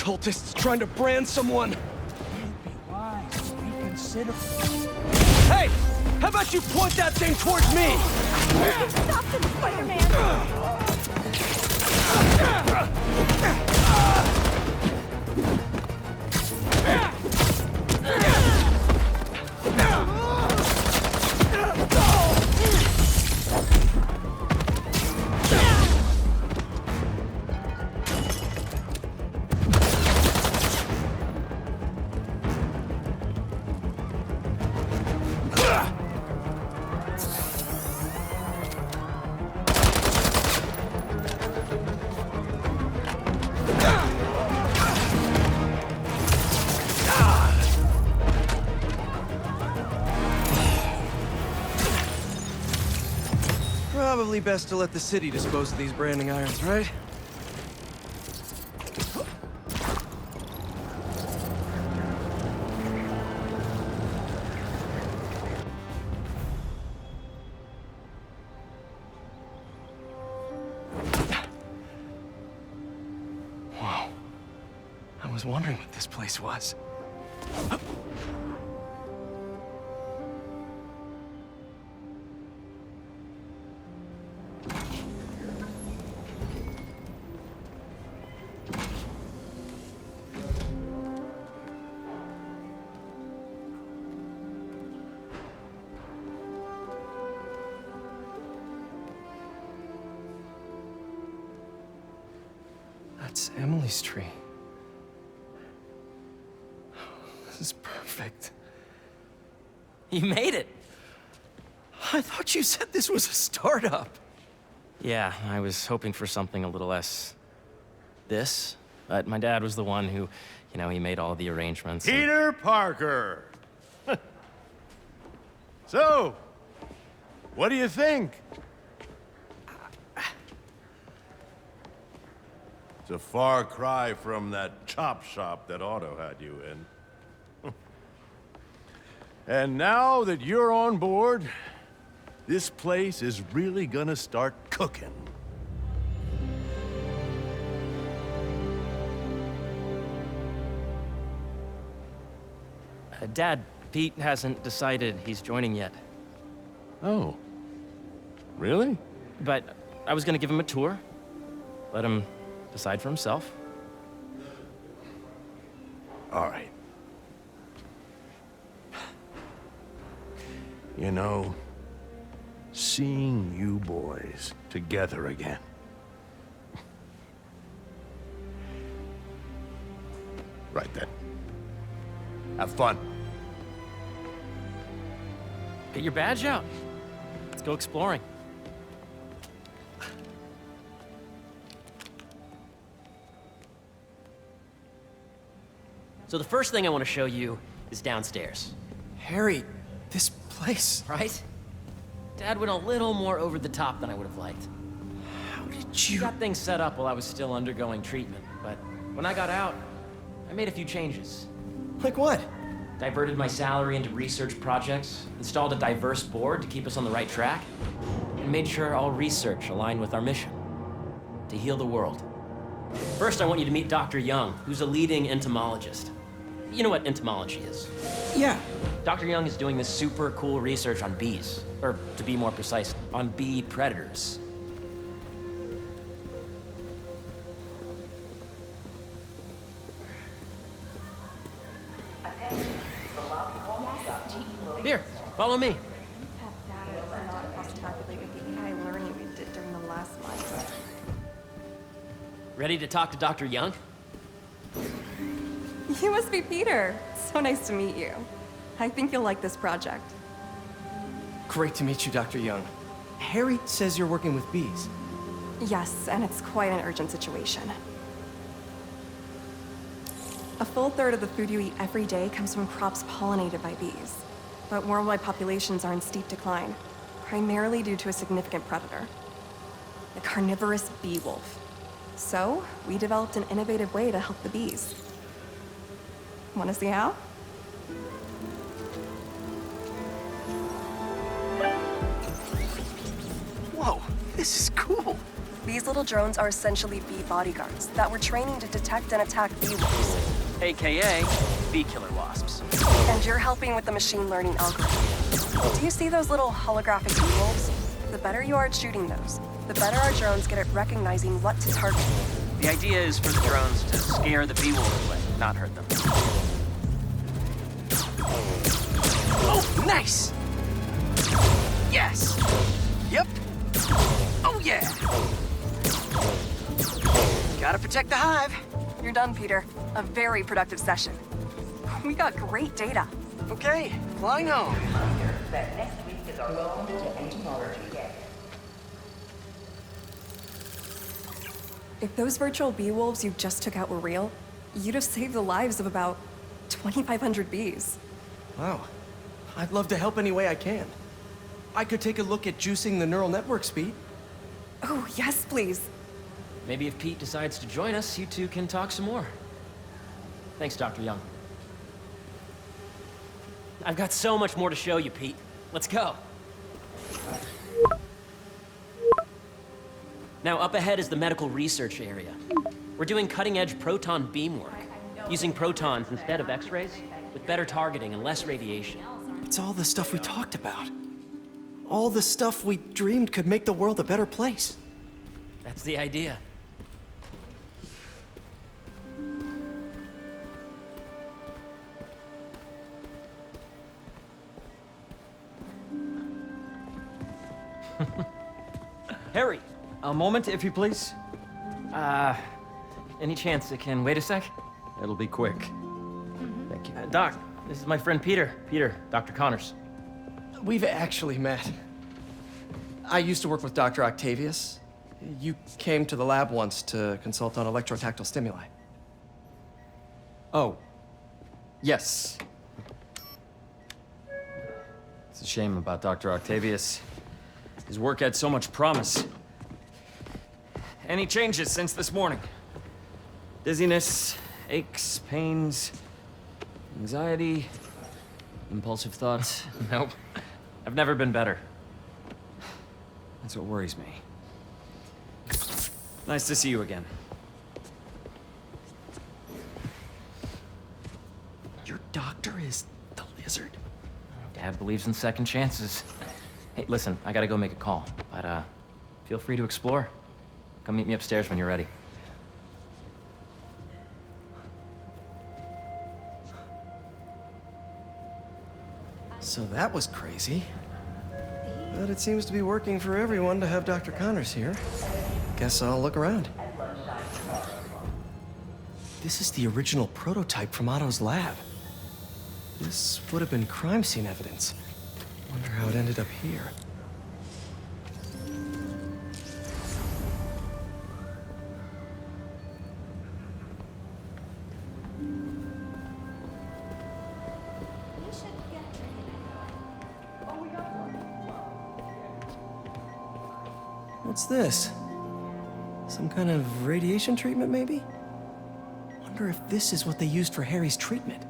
cultists trying to brand someone. Be wise. Reconsider. Hey! How about you point that thing towards me? Stop them, Spider-Man! Probably best to let the city dispose of these branding irons, right? Whoa. I was wondering what this place was. That's Emily's tree. This is perfect. You made it! I thought you said this was a startup. Yeah, I was hoping for something a little less... this, but my dad was the one who, he made all the arrangements. and- Peter Parker! So, what do you think? It's a far cry from that chop shop that Otto had you in. And now that you're on board, this place is really gonna start cooking. Dad, Pete hasn't decided he's joining yet. Oh. Really? But I was gonna give him a tour. Let him decide for himself. All right. You know, seeing you boys together again. Right then. Have fun. Get your badge out. Let's go exploring. So the first thing I want to show you is downstairs, Harry, this place. right? Dad went a little more over the top than I would have liked. How did He you... got things set up while I was still undergoing treatment, but when I got out, I made a few changes. Like what? Diverted my salary into research projects, installed a diverse board to keep us on the right track, and made sure all research aligned with our mission, to heal the world. First, I want you to meet Dr. Young, who's a leading entomologist. You know what entomology is. Yeah. Dr. Young is doing this super cool research on bees, or to be more precise, on bee predators. Here, follow me. That data is not cross-tabulated with the AI learning we did during the last month. Ready to talk to Dr. Young? You must be Peter. So nice to meet you. I think you'll like this project. Great to meet you, Dr. Young. Harry says you're working with bees. Yes, and it's quite an urgent situation. A full third of the food you eat every day comes from crops pollinated by bees. But worldwide populations are in steep decline, primarily due to a significant predator, the carnivorous bee wolf. So, we developed an innovative way to help the bees. Want to see how? Whoa, this is cool. These little drones are essentially bee bodyguards that were training to detect and attack bee wolves. AKA bee killer wasps. And you're helping with the machine learning algorithm. Do you see those little holographic bee wolves? The better you are at shooting those, the better our drones get at recognizing what to target. The idea is for the drones to scare the bee wolves away, not hurt them. Oh, nice! Yes! Yep! Oh yeah! Gotta protect the hive. You're done, Peter. A very productive session. We got great data. Okay, flying home. That next week is our welcome to entomology day. If those virtual bee wolves you just took out were real, you'd have saved the lives of about 2,500 bees. Wow. I'd love to help any way I can. I could take a look at juicing the neural network speed. Oh, yes, please. Maybe if Pete decides to join us, you two can talk some more. Thanks, Dr. Young. I've got so much more to show you, Pete. Let's go. Now, up ahead is the medical research area. We're doing cutting-edge proton beam work, using protons instead of X-rays, with better targeting and less radiation. It's all the stuff we talked about. All the stuff we dreamed could make the world a better place. That's the idea. Harry! A moment, if you please. Any chance it can wait a sec? It'll be quick. Thank you. Doc, this is my friend Peter. Peter, Dr. Connors. We've actually met. I used to work with Dr. Octavius. You came to the lab once to consult on electrotactile stimuli. Oh. Yes. It's a shame about Dr. Octavius. His work had so much promise. Any changes since this morning? Dizziness, aches, pains, anxiety, impulsive thoughts? Nope. I've never been better. That's what worries me. Nice to see you again. Your doctor is the lizard? Dad believes in second chances. Hey, listen, I gotta go make a call, but feel free to explore. Come meet me upstairs when you're ready. So that was crazy. But it seems to be working for everyone to have Dr. Connors here. Guess I'll look around. This is the original prototype from Otto's lab. This would have been crime scene evidence. Wonder how it ended up here. What's this? Some kind of radiation treatment, maybe? Wonder if this is what they used for Harry's treatment.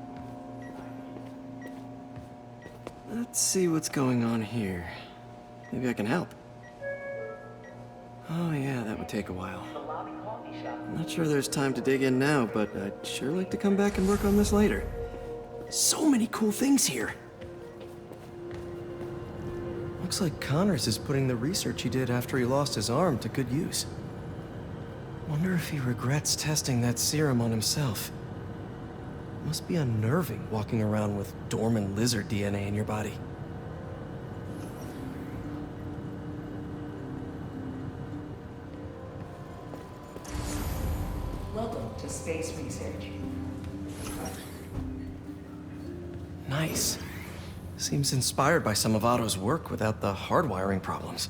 Let's see what's going on here. Maybe I can help. Oh yeah, that would take a while. I'm not sure there's time to dig in now, but I'd sure like to come back and work on this later. So many cool things here. Looks like Connors is putting the research he did after he lost his arm to good use. Wonder if he regrets testing that serum on himself. Must be unnerving walking around with dormant lizard DNA in your body. Welcome to Space Research. Nice. Seems inspired by some of Otto's work without the hardwiring problems.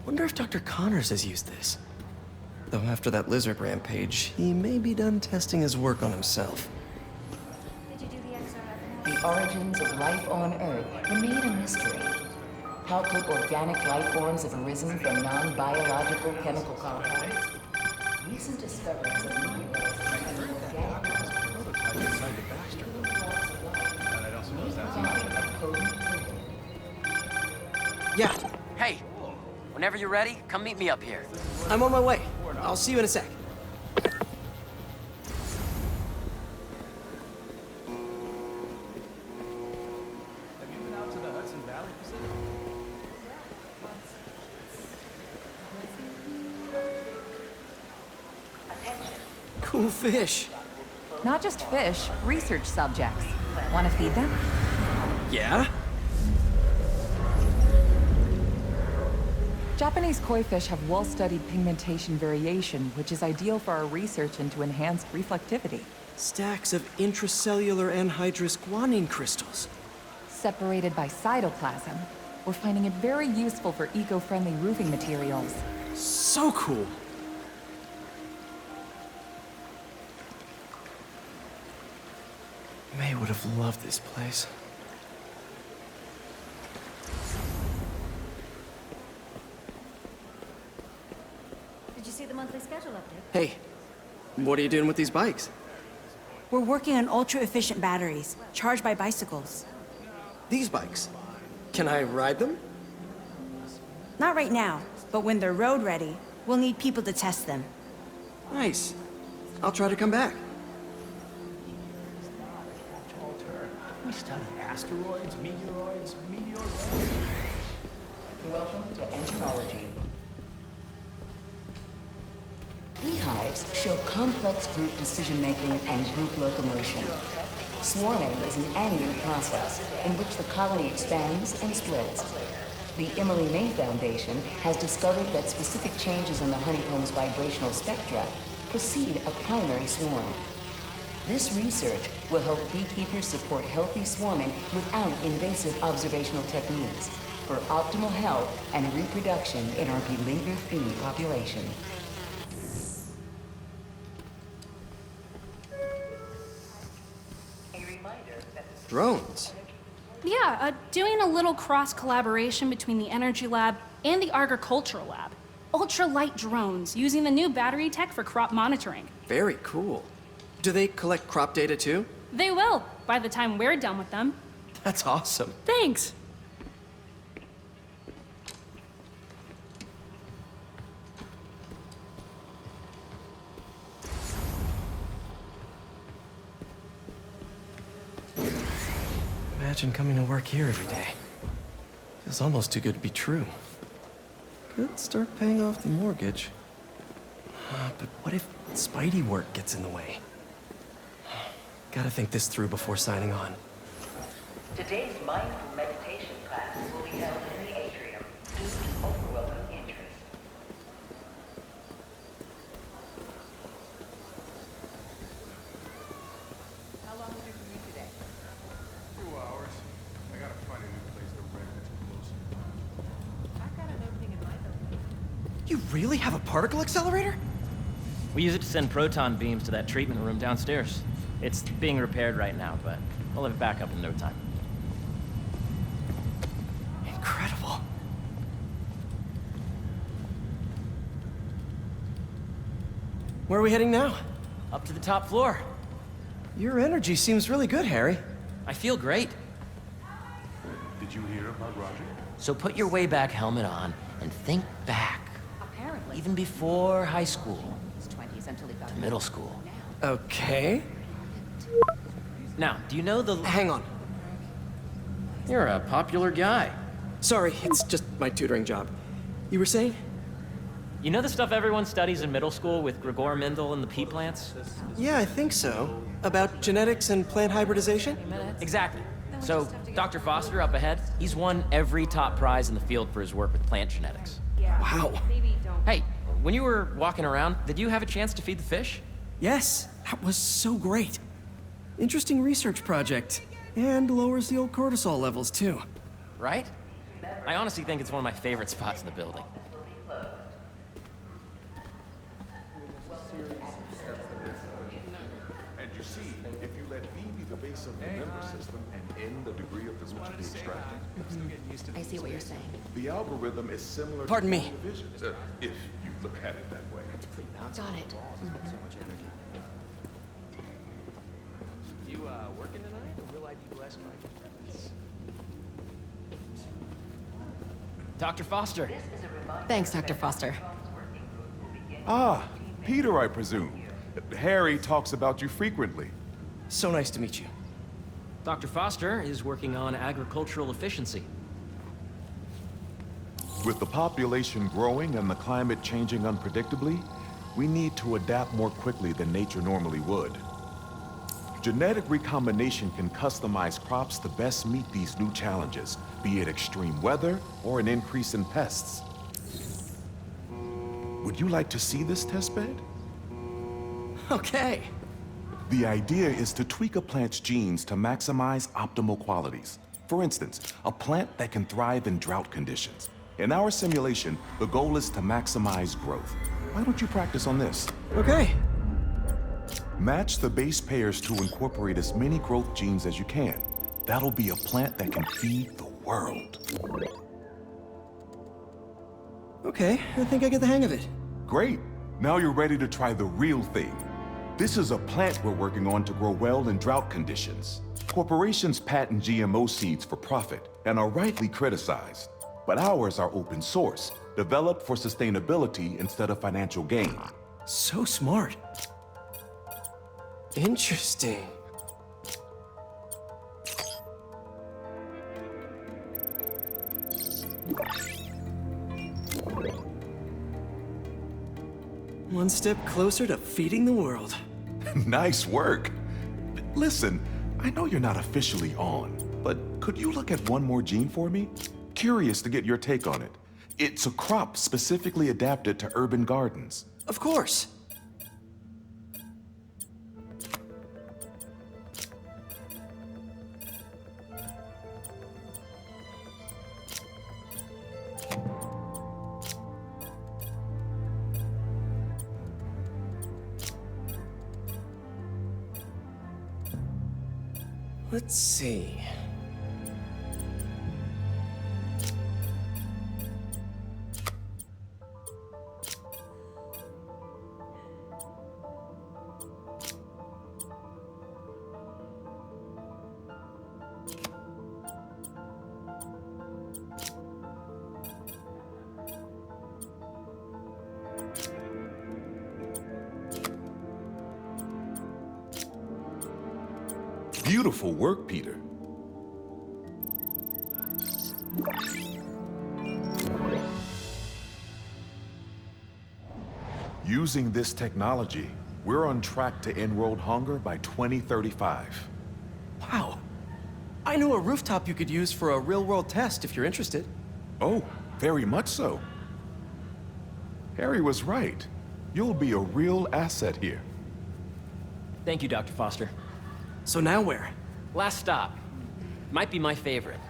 Wonder if Dr. Connors has used this. Though after that lizard rampage, he may be done testing his work on himself. The origins of life on Earth remain a mystery. How could organic life forms have arisen from non-biological chemical compounds? Recent discoveries of Yeah, Hey, we're Whenever you're ready, come meet me up here. I'm on my way. I'll see you in a sec. Cool fish. Not just fish, research subjects. Want to feed them? Yeah? Japanese koi fish have well-studied pigmentation variation, which is ideal for our research into enhanced reflectivity. Stacks of intracellular anhydrous guanine crystals. Separated by cytoplasm, we're finding it very useful for eco-friendly roofing materials. So cool. May would have loved this place. Did you see the monthly schedule update? Hey, what are you doing with these bikes? We're working on ultra-efficient batteries, charged by bicycles. These bikes. Can I ride them? Not right now, but when they're road ready, we'll need people to test them. Nice. I'll try to come back. We study asteroids, meteoroids, Welcome to entomology. Beehives show complex group decision-making and group locomotion. Swarming is an annual process in which the colony expands and splits. The Emily May Foundation has discovered that specific changes in the honeycomb's vibrational spectra precede a primary swarm. This research will help beekeepers support healthy swarming without invasive observational techniques for optimal health and reproduction in our beleaguered bee population. Drones. Yeah, doing a little cross-collaboration between the Energy Lab and the Agricultural Lab. Ultralight drones using the new battery tech for crop monitoring. Very cool. Do they collect crop data too? They will, by the time we're done with them. That's awesome. Thanks. Imagine coming to work here every day. Feels almost too good to be true. Could start paying off the mortgage. But what if Spidey work gets in the way? Gotta think this through before signing on. Today's mindful meditation class will be held in the atrium due to overwhelming interest. How long will you commute today? 2 hours. I gotta find a new place to rent that's closer. I've got an opening in my building. You really have a particle accelerator? We use it to send proton beams to that treatment room downstairs. It's being repaired right now, but we'll have it back up in no time. Incredible. Where are we heading now? Up to the top floor. Your energy seems really good, Harry. I feel great. Did you hear about Roger? So put your way back helmet on and think back. Apparently. Even before high school, His 20s until he got to middle school. Okay. Now, do you know the... Hang on. You're a popular guy. Sorry, it's just my tutoring job. You were saying? You know the stuff everyone studies in middle school with Gregor Mendel and the pea plants? Yeah, I think so. About genetics and plant hybridization? Exactly. So, Dr. Foster up ahead, he's won every top prize in the field for his work with plant genetics. Wow. Hey, when you were walking around, did you have a chance to feed the fish? Yes, that was so great. Interesting research project. And lowers the old cortisol levels, too. Right? I honestly think it's one of my favorite spots in the building. And you see, if you let B be the base of the member system and N the degree of the root to be extracted, I see what you're saying. the algorithm is similar Pardon to me. division, if you look at it that way. Got it. You, working tonight, or will I be blessed by your presence? Dr. Foster, Thanks, Dr. Foster. Ah, Peter, I presume. Harry talks about you frequently. So nice to meet you. Dr. Foster is working on agricultural efficiency. With the population growing and the climate changing unpredictably, we need to adapt more quickly than nature normally would. Genetic recombination can customize crops to best meet these new challenges, be it extreme weather or an increase in pests. Would you like to see this testbed? Okay. The idea is to tweak a plant's genes to maximize optimal qualities. For instance, a plant that can thrive in drought conditions. In our simulation, the goal is to maximize growth. Why don't you practice on this? Okay. Match the base pairs to incorporate as many growth genes as you can. That'll be a plant that can feed the world. Okay, I think I get the hang of it. Great. Now you're ready to try the real thing. This is a plant we're working on to grow well in drought conditions. Corporations patent GMO seeds for profit and are rightly criticized. But ours are open source, developed for sustainability instead of financial gain. So smart. Interesting. One step closer to feeding the world. Nice work. Listen, I know you're not officially on, but could you look at one more gene for me? Curious to get your take on it. It's a crop specifically adapted to urban gardens. Of course. Let's see. Beautiful work, Peter. Using this technology, we're on track to end world hunger by 2035. Wow. I know a rooftop you could use for a real-world test if you're interested. Oh, very much so. Harry was right. You'll be a real asset here. Thank you, Dr. Foster. So now where? Last stop. Might be my favorite.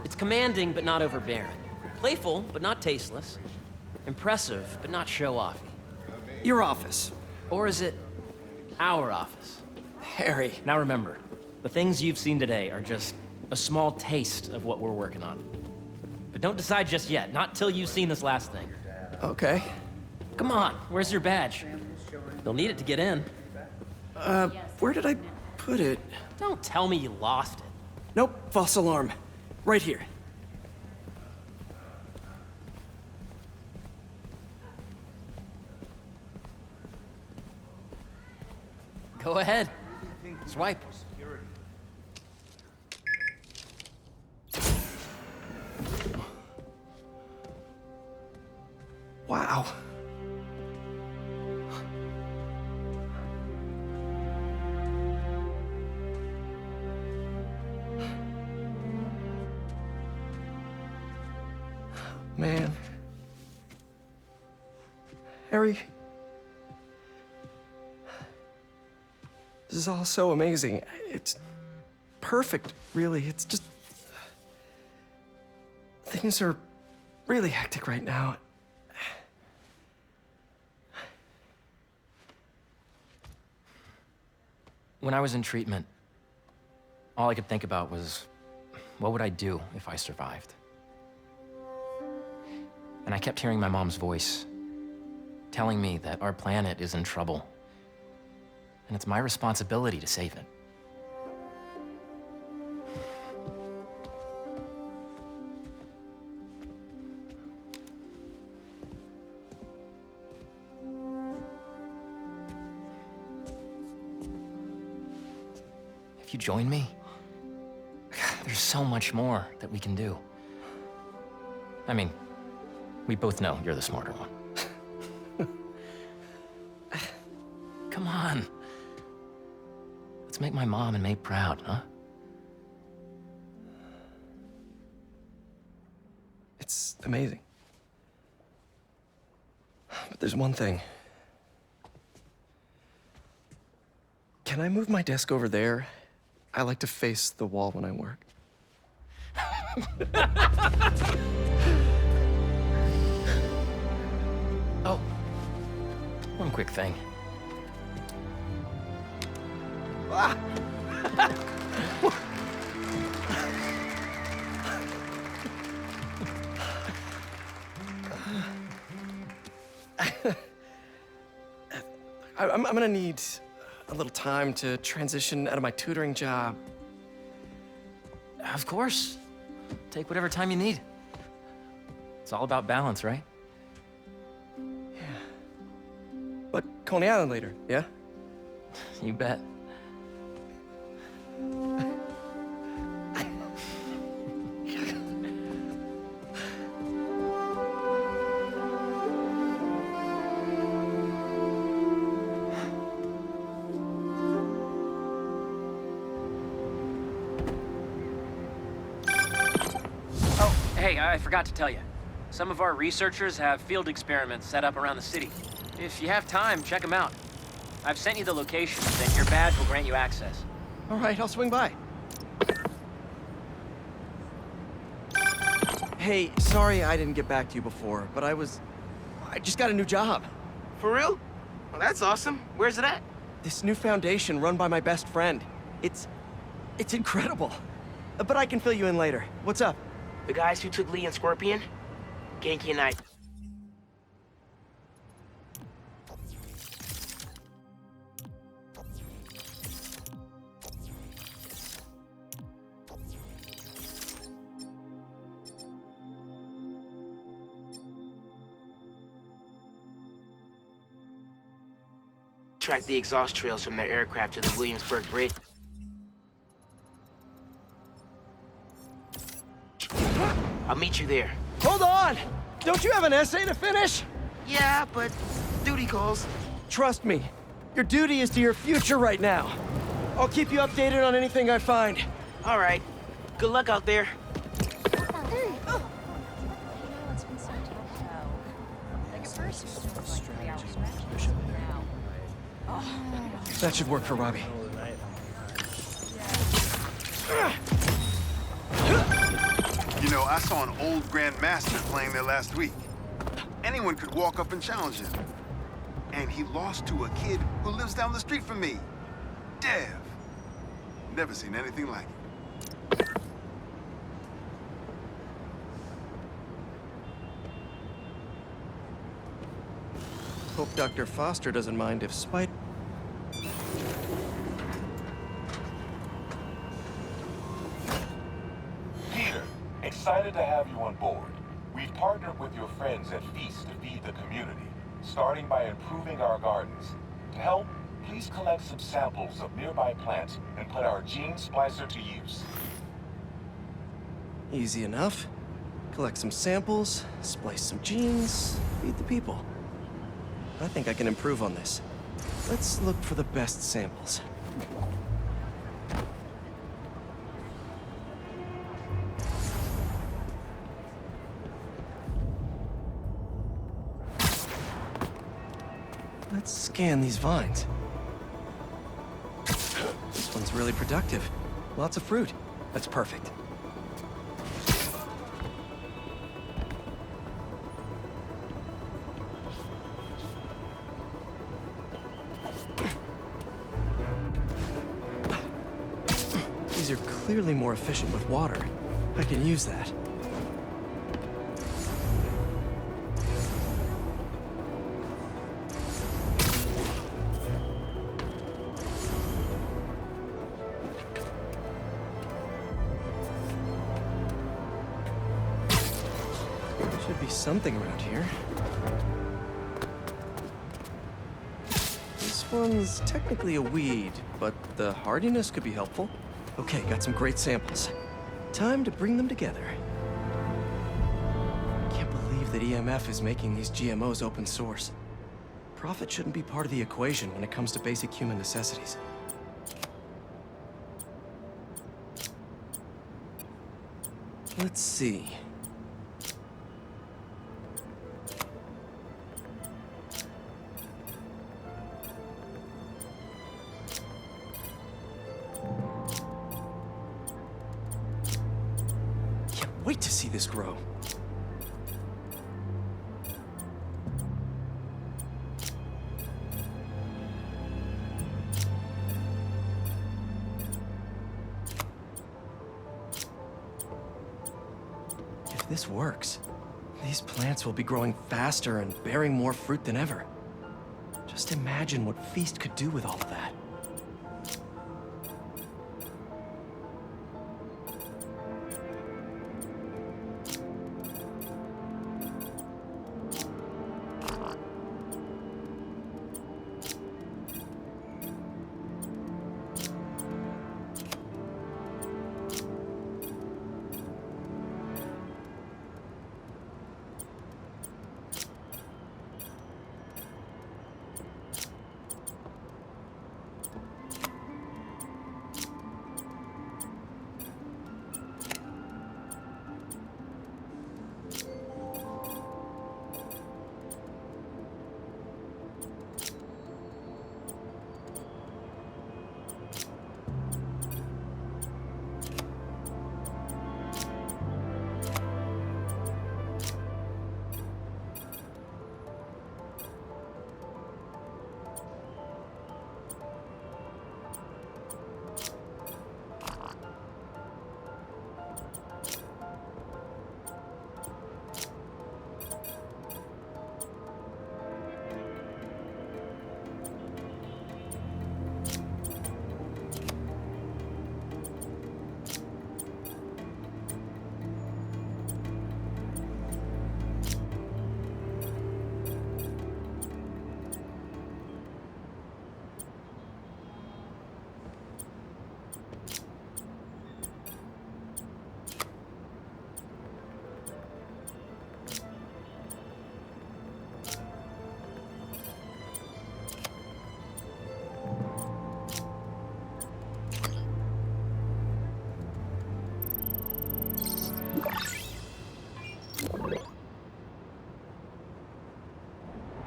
It's commanding, but not overbearing. Playful, but not tasteless. Impressive, but not show-offy. Your office. Or is it our office? Harry. Now remember, the things you've seen today are just a small taste of what we're working on. But don't decide just yet, not till you've seen this last thing. Okay. Come on, where's your badge? You'll need it to get in. Where did I put it? Don't tell me you lost it. Nope, false alarm. Right here. Go ahead. Swipe. Wow. Man. Harry. This is all so amazing. It's perfect, really. It's just... Things are really hectic right now. When I was in treatment, all I could think about was, what would I do if I survived? And I kept hearing my mom's voice, telling me that our planet is in trouble, and it's my responsibility to save it. you join me? There's so much more that we can do. I mean, we both know you're the smarter one. Come on. Let's make my mom and May proud, huh? It's amazing. But there's one thing. Can I move my desk over there? I like to face the wall when I work. Oh, one quick thing. Ah! I'm gonna need a little time to transition out of my tutoring job. Of course. Take whatever time you need. It's all about balance, right? But Coney Island later, yeah? You bet. Hey, I forgot to tell you. Some of our researchers have field experiments set up around the city. If you have time, check them out. I've sent you the locations, and your badge will grant you access. All right, I'll swing by. Hey, sorry I didn't get back to you before, but I just got a new job. For real? Well, that's awesome. Where's it at? This new foundation run by my best friend. It's incredible. But I can fill you in later. What's up? The guys who took Lee and Scorpion? Genki and I. Tracked the exhaust trails from their aircraft to the Williamsburg Bridge. I'll meet you there. Hold on! Don't you have an essay to finish? Yeah, but duty calls. Trust me, your duty is to your future right now. I'll keep you updated on anything I find. All right. Good luck out there. That should work for Robbie. You know, I saw an old Grand Master playing there last week. Anyone could walk up and challenge him. And he lost to a kid who lives down the street from me. Dev. Never seen anything like it. Hope Dr. Foster doesn't mind if Spite... Peter, excited to have you on board. We've partnered with your friends at Feast to feed the community, starting by improving our gardens. To help, please collect some samples of nearby plants and put our gene splicer to use. Easy enough. Collect some samples, splice some genes, feed the people. I think I can improve on this. Let's look for the best samples. Let's scan these vines. This one's really productive. Lots of fruit. That's perfect. These are clearly more efficient with water. I can use that. Should be something around here. This one's technically a weed, but the hardiness could be helpful. Okay, got some great samples. Time to bring them together. Can't believe that EMF is making these GMOs open source. Profit shouldn't be part of the equation when it comes to basic human necessities. Let's see. Can't wait to see this grow. If this works, these plants will be growing faster and bearing more fruit than ever. Just imagine what Feast could do with all of that.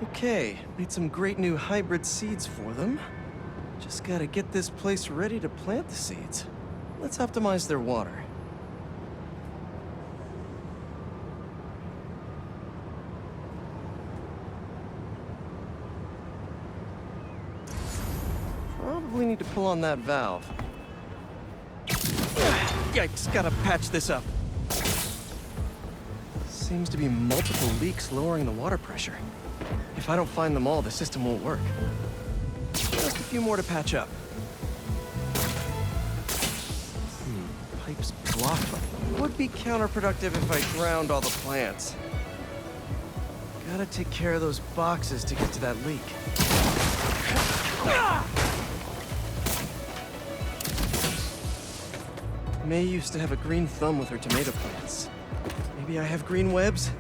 Okay, made some great new hybrid seeds for them. Just gotta get this place ready to plant the seeds. Let's optimize their water. Probably need to pull on that valve. Yikes, gotta patch this up. Seems to be multiple leaks lowering the water pressure. If I don't find them all, the system won't work. Just a few more to patch up. Pipe's blocked, but would be counterproductive if I drowned all the plants. Gotta take care of those boxes to get to that leak. May used to have a green thumb with her tomato plants. Maybe I have green webs?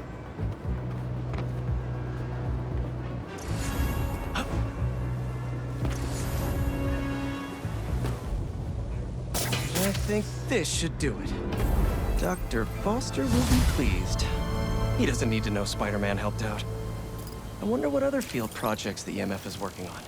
I think this should do it. Dr. Foster will be pleased. He doesn't need to know Spider-Man helped out. I wonder what other field projects the EMF is working on.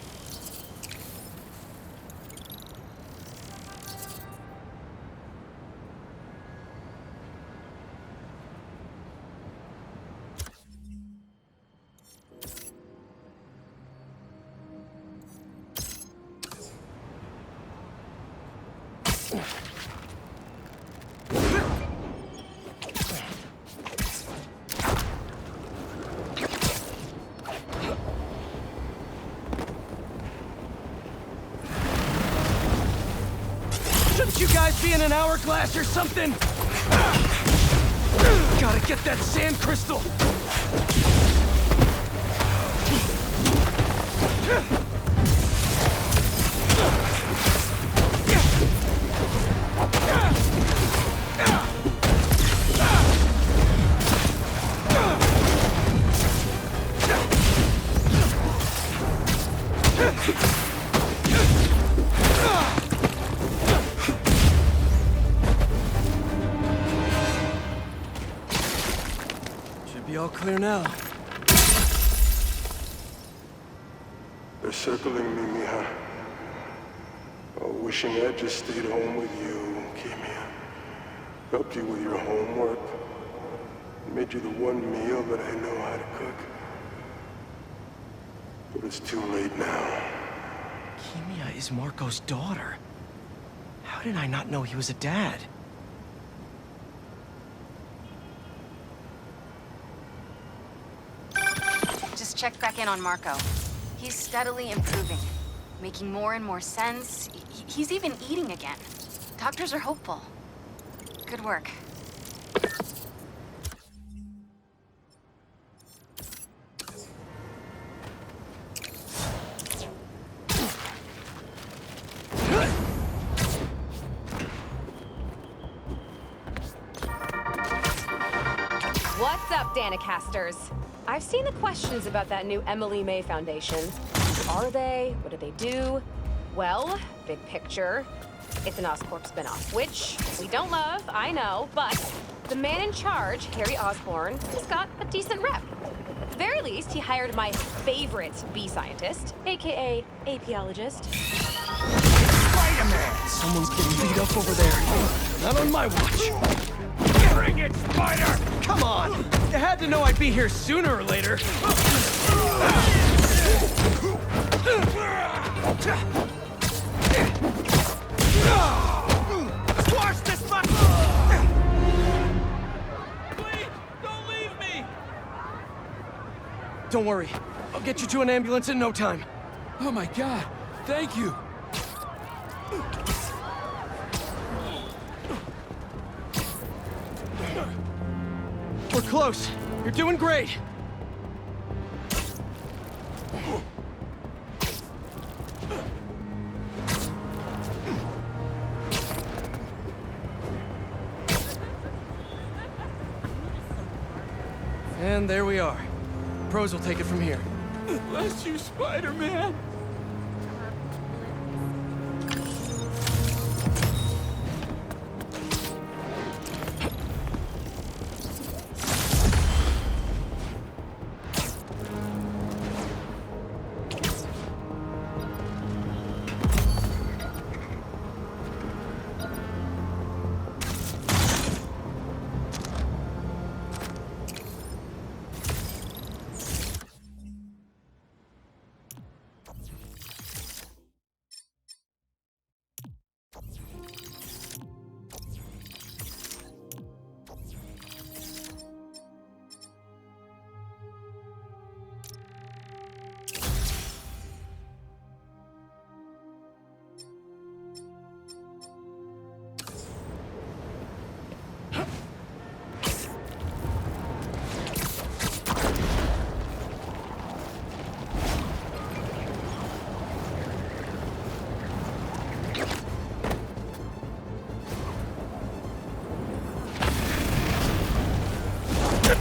Shouldn't you guys be in an hourglass or something? Gotta get that sand crystal! all clear now. They're circling me, Mija. Oh, wishing I'd just stayed home with you, Kimia. Helped you with your homework. Made you the one meal that I know how to cook. But it's too late now. Kimia is Marco's daughter. How did I not know he was a dad? Just checked back in on Marco. He's steadily improving, making more and more sense. He's even eating again. Doctors are hopeful. Good work. What's up, Danicasters? I've seen the questions about that new Emily May Foundation. Who are they? What do they do? Well, big picture, it's an Oscorp spinoff, which we don't love, I know, but the man in charge, Harry Osborn, has got a decent rep. At the very least, he hired my favorite bee scientist, aka apiologist. Spider-Man! Someone's getting beat up over there. Not on my watch. Bring it, Spider! Come on! You had to know I'd be here sooner or later. Squash this fuck! Please, don't leave me! Don't worry. I'll get you to an ambulance in no time. Oh my God! Thank you! We're close. You're doing great. And there we are. Pros will take it from here. Bless you, Spider-Man!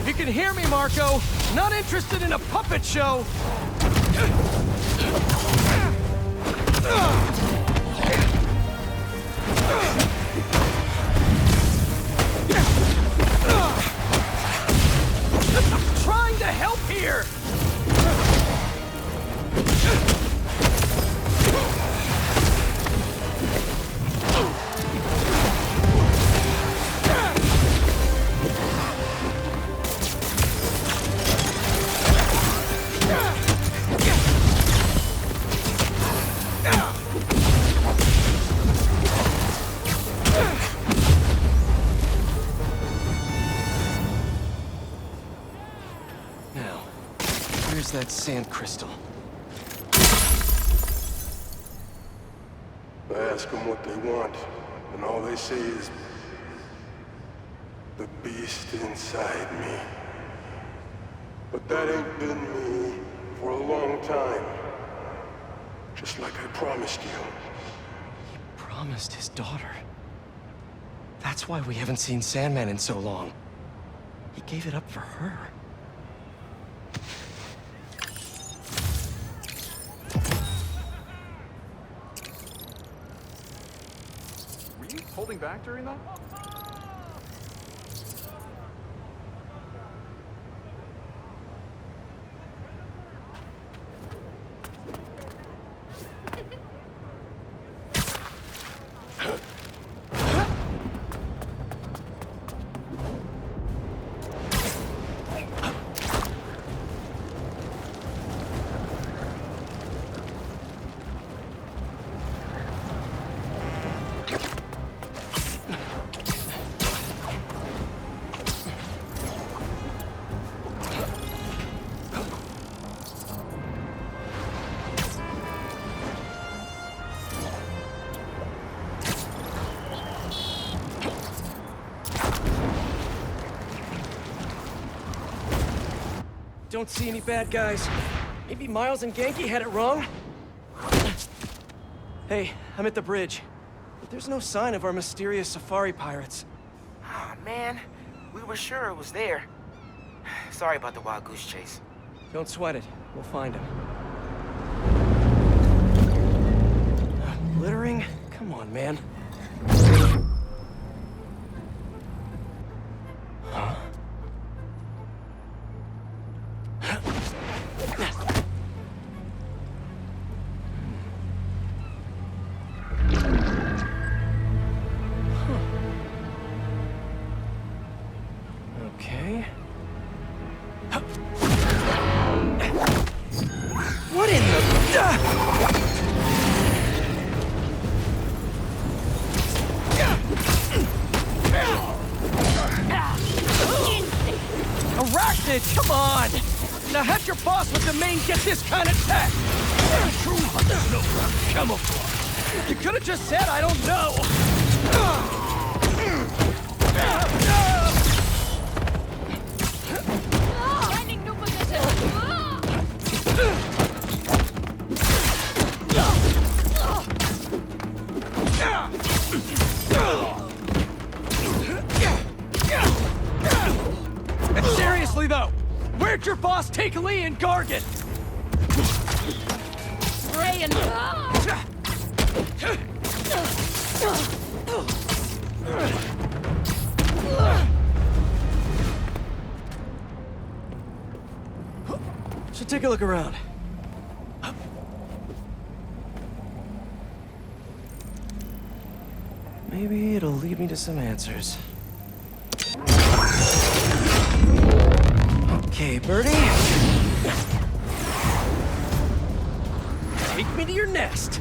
You can hear me, Marco! Not interested in a puppet show! I'm trying to help here! That sand crystal. I ask them what they want, and all they say is, the beast inside me. But that ain't been me for a long time. Just like I promised you. He promised his daughter. That's why we haven't seen Sandman in so long. He gave it up for her. Holding back during that? don't see any bad guys. Maybe Miles and Genki had it wrong? Hey, I'm at the bridge. But there's no sign of our mysterious safari pirates. Oh, man. We were sure it was there. Sorry about the wild goose chase. Don't sweat it. We'll find him. Littering? Come on, man. Huh? Okay. What in the... Arachnid, come on! Now have your boss with the main get this kind of tech! True hunters know about camouflage. You could have just said I don't know! Finding new position! And seriously though, where'd your boss take Lee and Gargan? Ray and... Should take a look around. Maybe it'll lead me to some answers. Okay, Birdie. Take me to your nest.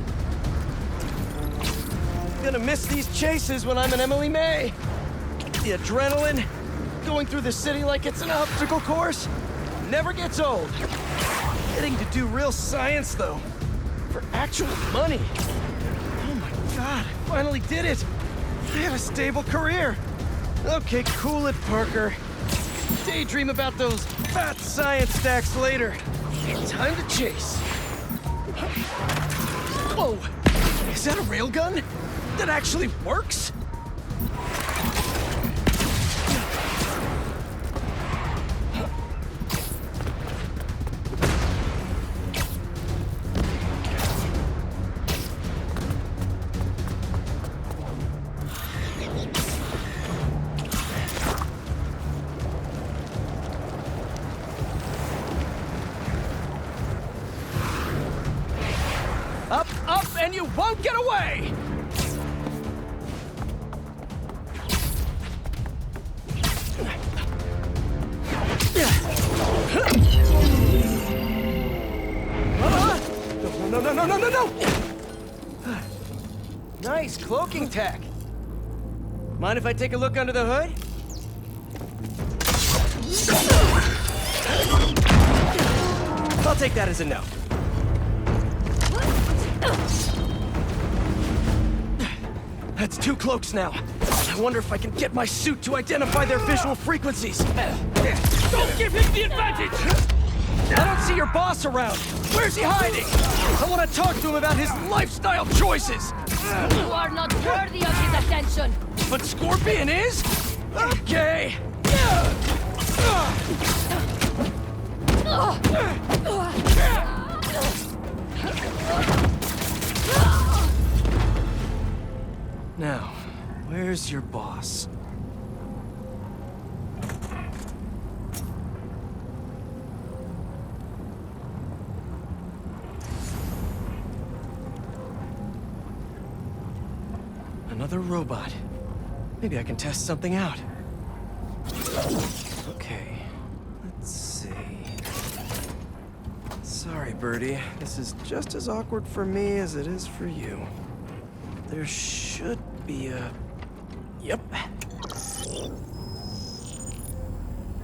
Gonna miss these chases when I'm an Emily May. The adrenaline, going through the city like it's an obstacle course, never gets old. Getting to do real science, though, for actual money. Oh my God, I finally did it. I have a stable career. Okay, cool it, Parker. Daydream about those fat science stacks later. Time to chase. Whoa! Is that a railgun? That actually works? Up, up, and you won't get away! No! Nice cloaking tech. Mind if I take a look under the hood? I'll take that as a no. That's 2 cloaks now. I wonder if I can get my suit to identify their visual frequencies. Don't give him the advantage! I don't see your boss around. Where's he hiding? I want to talk to him about his lifestyle choices. You are not worthy of his attention. But Scorpion is? Okay. Now, where's your boss? Another robot. Maybe I can test something out. Okay, let's see. Sorry, Birdie. This is just as awkward for me as it is for you. There should be a... Yep.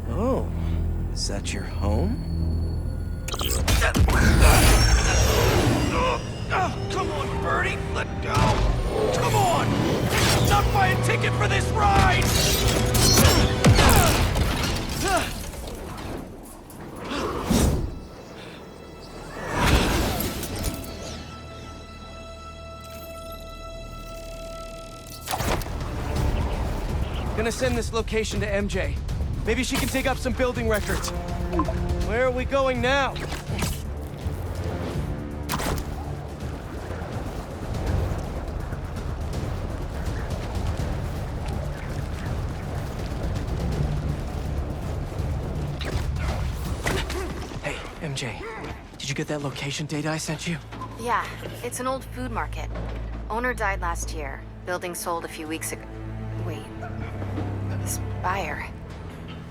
Oh, is that your home? Oh, come on, Birdie, let go! Come on! Not buy a ticket for this ride! Gonna send this location to MJ. Maybe she can dig up some building records. Where are we going now? Hey, MJ. Did you get that location data I sent you? Yeah, it's an old food market. Owner died last year. Building sold a few weeks ago. Wait. This buyer.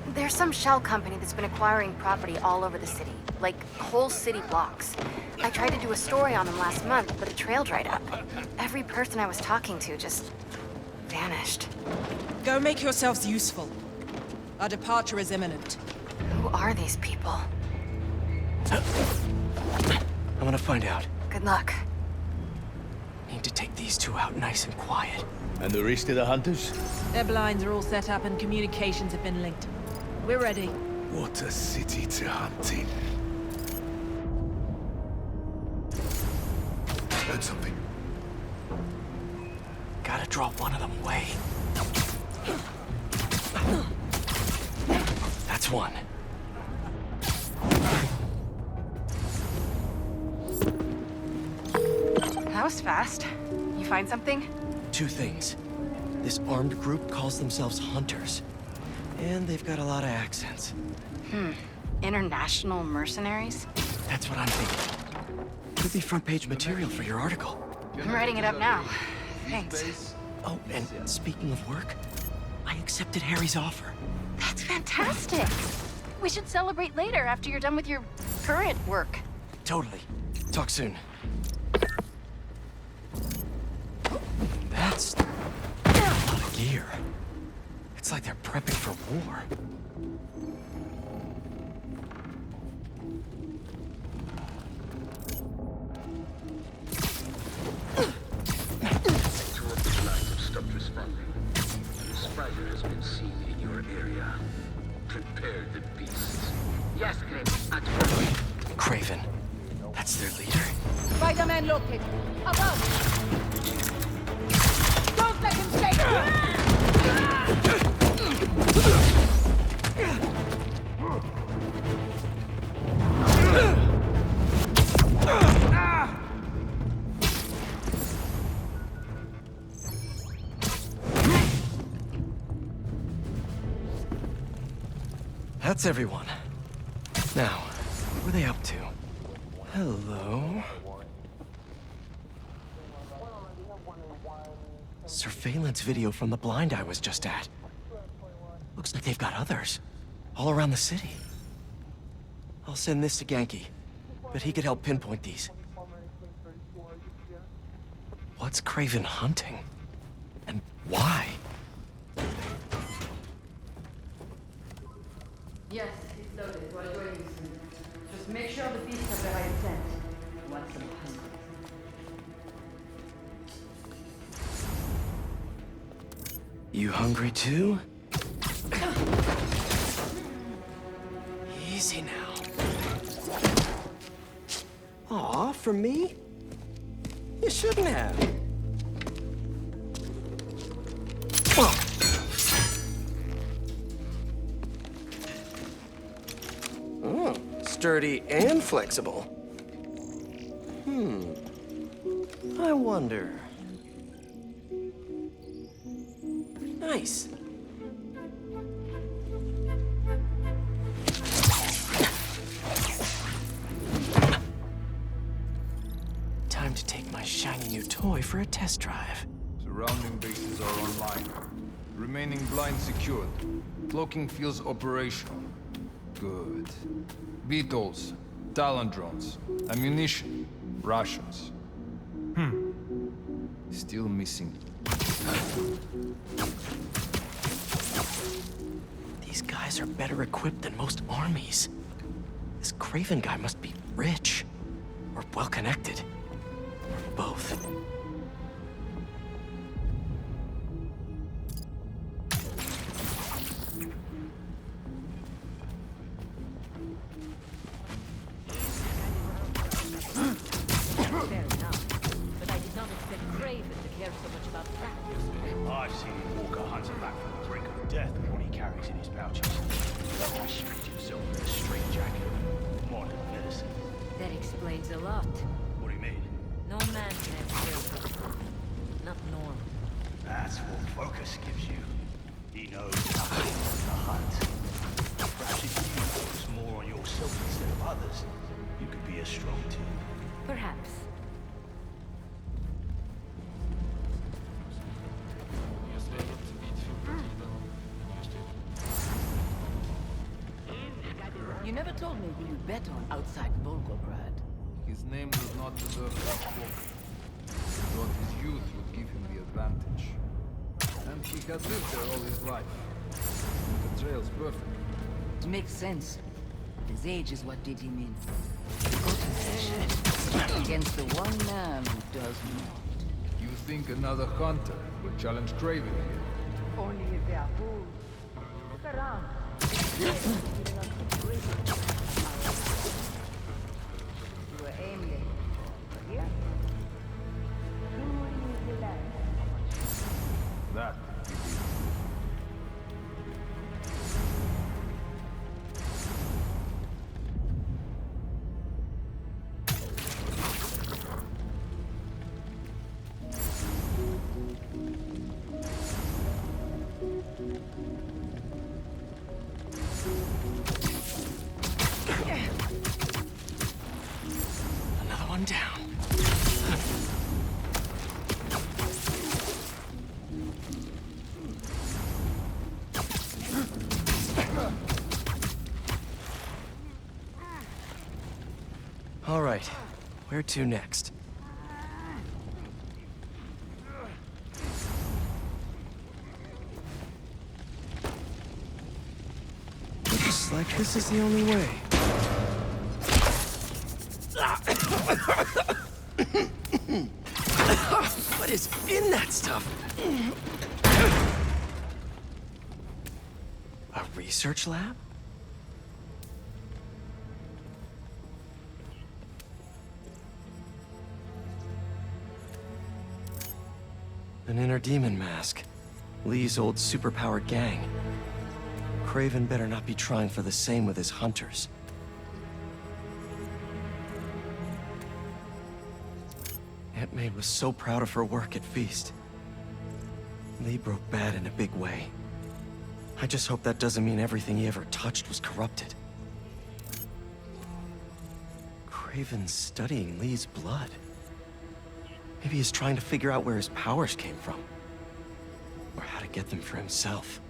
There's some shell company that's been acquiring property all over the city. Like, whole city blocks. I tried to do a story on them last month, but the trail dried up. Every person I was talking to just vanished. Go make yourselves useful. Our departure is imminent. Who are these people? I'm gonna find out. Good luck. Need to take these two out nice and quiet. And the rest of the hunters? Their blinds are all set up and communications have been linked. We're ready. What a city to hunt in. Heard something. Gotta draw one of them away. That's one. That was fast. You find something? Two things. This armed group calls themselves Hunters. And they've got a lot of accents. International mercenaries? That's what I'm thinking. Could be front page material for your article. I'm writing it up now. Thanks. Oh, and speaking of work, I accepted Harry's offer. That's fantastic. We should celebrate later after you're done with your current work. Totally. Talk soon. That's a lot of gear. It's like they're prepping for war. Two of the lines have stopped responding. The spider has been seen in your area. Prepare the beasts. Yes, Craven. Craven. That's their leader? Spider-Man located. Above. Don't let him stay. That's everyone. Now, what are they up to? Hello? Surveillance video from the blind I was just at. Looks like they've got others. All around the city. I'll send this to Genki, but he could help pinpoint these. What's Craven hunting? And why? Yes, it's loaded. We're joining you soon. Just make sure the beasts have the right scent. Want some hungry. You hungry too? Easy now. Aw, for me? You shouldn't have. Oh, sturdy and flexible. I wonder. Nice. Time to take my shiny new toy for a test drive. Surrounding bases are online. Remaining blind secured. Cloaking fields operational. Good. Beetles, Talon drones, ammunition, Russians. Still missing. These guys are better equipped than most armies. This Craven guy must be rich, or well-connected, or both. Fair enough. But I did not expect Craven to care so much about that. I've seen Walker hunting back from the brink of death than what he carries in his pouches. Don't restrict himself with a straitjacket. Modern medicine. That explains a lot. What do you mean? No man can have children. Not normal. That's what focus gives you. He knows nothing of the hunt. Perhaps if you focus more on yourself instead of others, you could be a strong team. Perhaps. You never told me who you bet on outside Volgograd. His name does not deserve to be spoken. He thought his youth would give him the advantage. And he had lived there all his life. The trail's perfect. It makes sense. His age is what did him in. Against the one man who does not. You think another hunter would challenge Craven here? Only if they are fools. Look around. You were aiming. Here? That Another one down. All right, where to next? Looks like this is the only way. What is in that stuff? A research lab? An inner demon mask. Lee's old superpowered gang. Craven better not be trying for the same with his hunters. Aunt May was so proud of her work at Feast. Lee broke bad in a big way. I just hope that doesn't mean everything he ever touched was corrupted. Craven's studying Lee's blood. Maybe he's trying to figure out where his powers came from. Or how to get them for himself.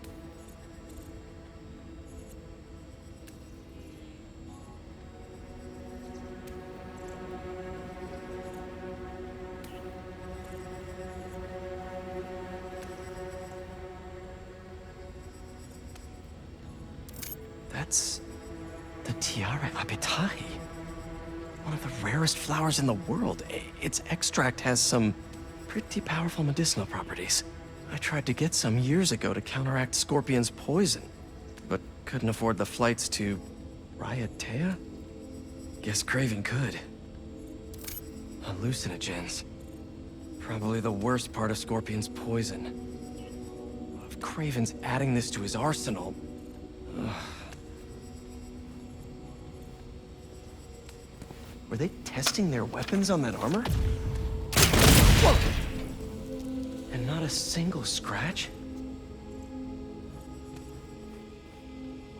That's the Tiara Apitai. One of the rarest flowers in the world. Its extract has some pretty powerful medicinal properties. I tried to get some years ago to counteract Scorpion's poison, but couldn't afford the flights to Raiatea? Guess Craven could. Hallucinogens. Probably the worst part of Scorpion's poison. If Craven's adding this to his arsenal... Ugh. Were they testing their weapons on that armor? Whoa! And not a single scratch?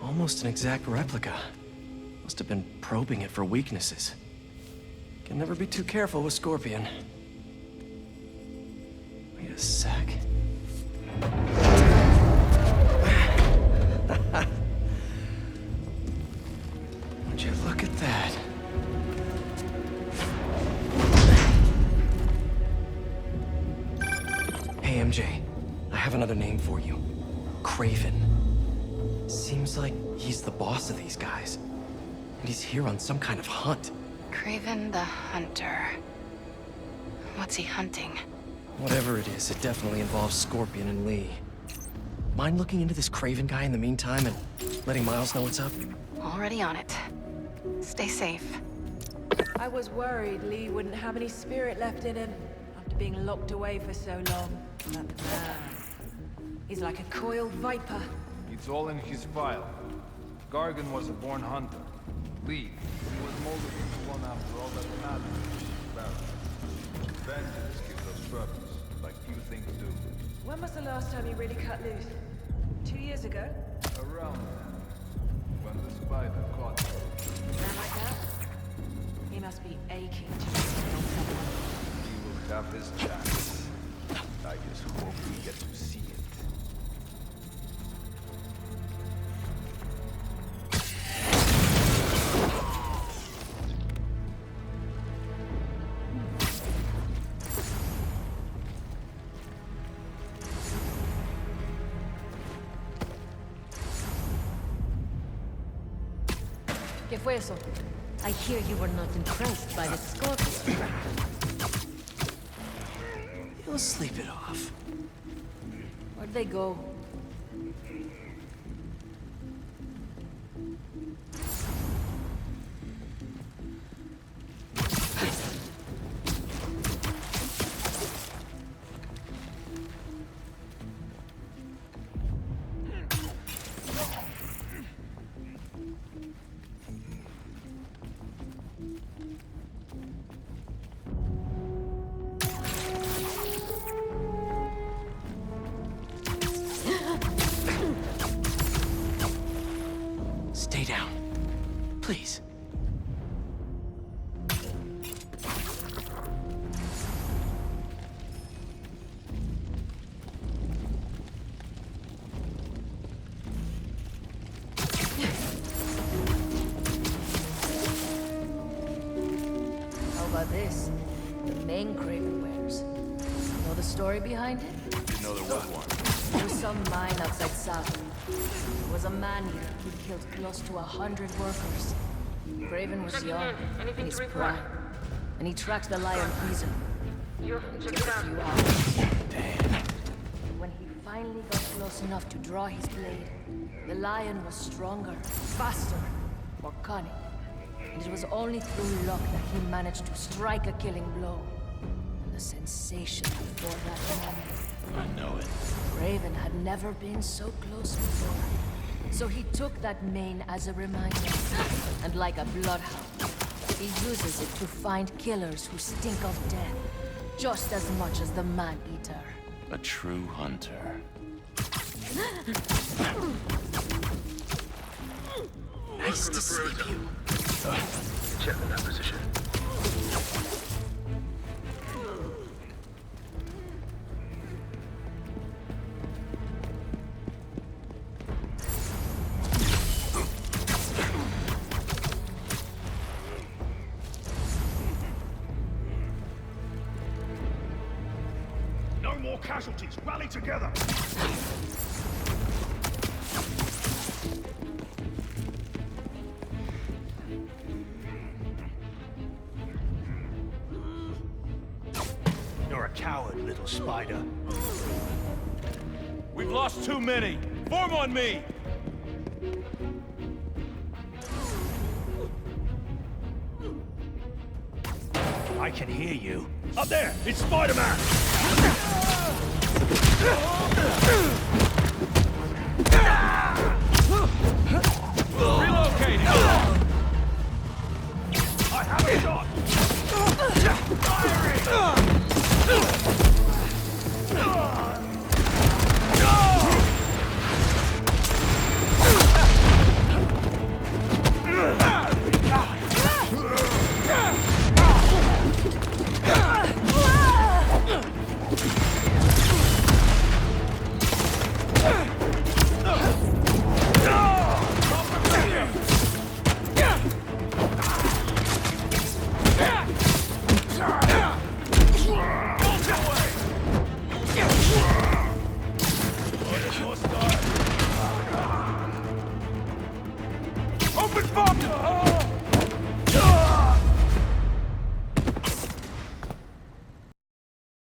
Almost an exact replica. Must have been probing it for weaknesses. Can never be too careful with Scorpion. Wait a sec. Would you look at that? Hey, MJ. I have another name for you. Craven. Seems like he's the boss of these guys. And he's here on some kind of hunt. Craven the Hunter. What's he hunting? Whatever it is, it definitely involves Scorpion and Lee. Mind looking into this Craven guy in the meantime and letting Miles know what's up? Already on it. Stay safe. I was worried Lee wouldn't have any spirit left in him after being locked away for so long. That man. He's like a coiled viper. It's all in his file. Gargan was a born hunter. Lee, he was molded into one after all that mattered. Vengeance gives us purpose, like few things do. When was the last time you really cut loose? 2 years ago? Around then, when the spider caught him. Man like that? He must be aching to kill someone. He will have his chance. I just hope we get to see it. ¿Qué fue eso? I hear you were not impressed by the scorpion. You'll sleep it off. Where'd they go? Stay down. Please. How about this? The main Craven wears. Know the story behind it? Didn't know there was one. There was some mine outside South. There was a man here who killed close to 100 workers. Craven was young, in his prime, and he tracked the lion easily. It took a few hours. When he finally got close enough to draw his blade, the lion was stronger, faster, more cunning. And it was only through luck that he managed to strike a killing blow. And the sensation before that moment. I know it. Raven had never been so close before. So he took that mane as a reminder. And like a bloodhound, he uses it to find killers who stink of death, just as much as the man-eater. A true hunter. Nice to sleep you. Check on that position. No more casualties. Rally together. You're a coward, little spider. We've lost too many. Form on me! I can hear you. Up there! It's Spider-Man! Relocating! I have a shot!